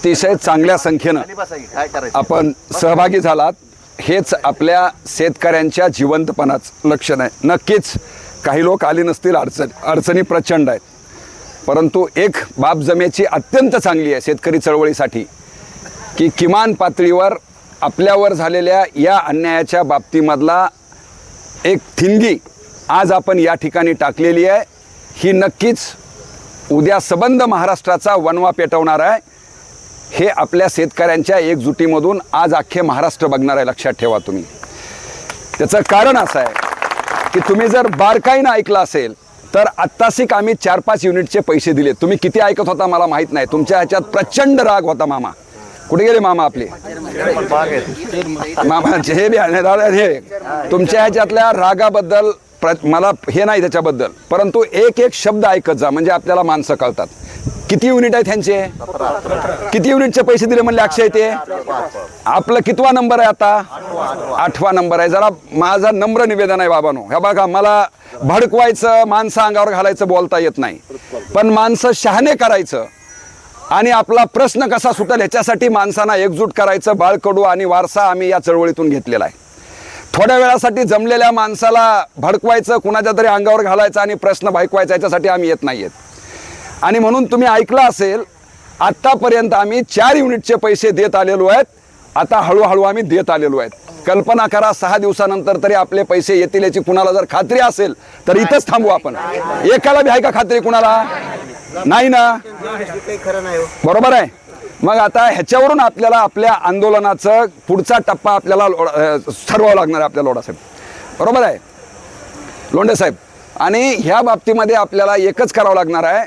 अतिशय चांगल्या संख्येनं आपण सहभागी झालात, हेच आपल्या शेतकऱ्यांच्या जिवंतपणाचं लक्षण आहे। नक्कीच काही लोक आले नसतील, अडचणी प्रचंड आहेत, परंतु एक बाब जमेची अत्यंत चांगली आहे शेतकरी चळवळीसाठी की किमान पातळीवर आपल्यावर झालेल्या या अन्यायाच्या बाबतीमधला एक ठिणगी आज आपण या ठिकाणी टाकलेली आहे। ही नक्कीच उद्या सबंध महाराष्ट्राचा वणवा पेटवणार आहे। हे आपल्या शेतकऱ्यांच्या एकजुटीमधून आज अख्खे महाराष्ट्र बघणार आहे, लक्षात ठेवा तुम्ही। त्याचं कारण असं आहे की तुम्ही जर बारकाईनं ऐकलं असेल तर आत्तासिक आम्ही 4-5 युनिटचे पैसे दिले। तुम्ही किती ऐकत होता मला माहीत नाही, तुमच्या ह्याच्यात प्रचंड राग होता। मामा कुठे गेले? मामा आपले मामाचे हे बी हे तुमच्या ह्याच्यातल्या रागाबद्दल मला हे नाही त्याच्याबद्दल, परंतु एक एक शब्द ऐकत जा म्हणजे आपल्याला माणसं कळतात। किती युनिट आहे त्यांचे? किती युनिटचे पैसे दिले म्हणले अक्षय? ते आपलं कितवा नंबर आहे आता? 8वा नंबर आहे। जरा माझा नम्र निवेदन आहे बाबांनो, हे बघा मला भडकवायचं, माणसं अंगावर घालायचं बोलता येत नाही, पण माणसं शहाणे करायचं आणि आपला प्रश्न कसा सुटेल ह्याच्यासाठी माणसांना एकजूट करायचं बाळकडू आणि वारसा आम्ही या चळवळीतून घेतलेला आहे। थोड्या वेळासाठी जमलेल्या माणसाला भडकवायचं, कुणाच्या तरी अंगावर घालायचं आणि प्रश्न भडकवायचा, याच्यासाठी आम्ही येत नाही आहेत। आणि म्हणून तुम्ही ऐकलं असेल आत्तापर्यंत आम्ही 4 युनिटचे पैसे देत आलेलो आहेत, आता हळूहळू आम्ही देत आलेलो आहेत। कल्पना करा 6 दिवसानंतर तरी आपले पैसे येतील याची कुणाला जर खात्री असेल तर इथंच थांबू आपण। एकाला बी आहे का खात्री? कुणाला नाही ना? बरोबर आहे। मग आता ह्याच्यावरून आपल्याला आपल्या आंदोलनाचं पुढचा टप्पा आपल्याला ठरवावं लागणार आहे आपल्या लोढा साहेब, बरोबर आहे लोंढे साहेब। आणि ह्या बाबतीमध्ये आपल्याला एकच करावं लागणार आहे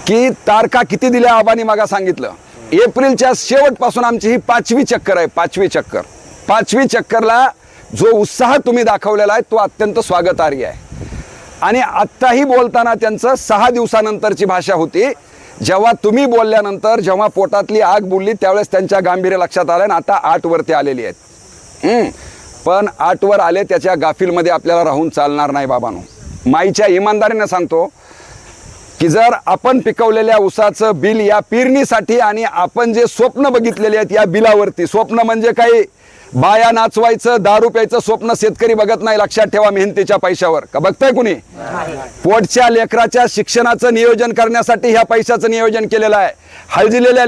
की तारखा किती दिल्या आबांनी मागा सांगितलं। एप्रिलच्या शेवटपासून आमची ही 5वी चक्कर आहे, 5वी चक्कर। 5वी चक्करला जो उत्साह तुम्ही दाखवलेला आहे तो अत्यंत स्वागतार्ह आहे। आणि आत्ताही बोलताना त्यांचं 6 दिवसानंतरची भाषा होती, जेव्हा तुम्ही बोलल्यानंतर जेव्हा पोटातली आग बुडली त्यावेळेस त्यांच्या गांभीर्य लक्षात आलं आणि आता 8 वरती आलेली आहेत। पण 8 वर आले त्याच्या गाफीलमध्ये आपल्याला राहून चालणार नाही बाबांनो। माईच्या इमानदारीने सांगतो की जर आपण पिकवलेल्या ऊसाचं बिल या पेरणीसाठी आणि आपण जे स्वप्न बघितलेले आहेत या बिलावरती, स्वप्न म्हणजे काही बाया नाचवायचं दारू प्यायचं स्वप्न शेतकरी बघत नाही, लक्षात ठेवा। मेहनतीच्या पैशावर का बघताय कुणी? पोटच्या लेकराच्या शिक्षणाचं नियोजन करण्यासाठी ह्या पैशाचं नियोजन केलेलं आहे। हळदिलेल्या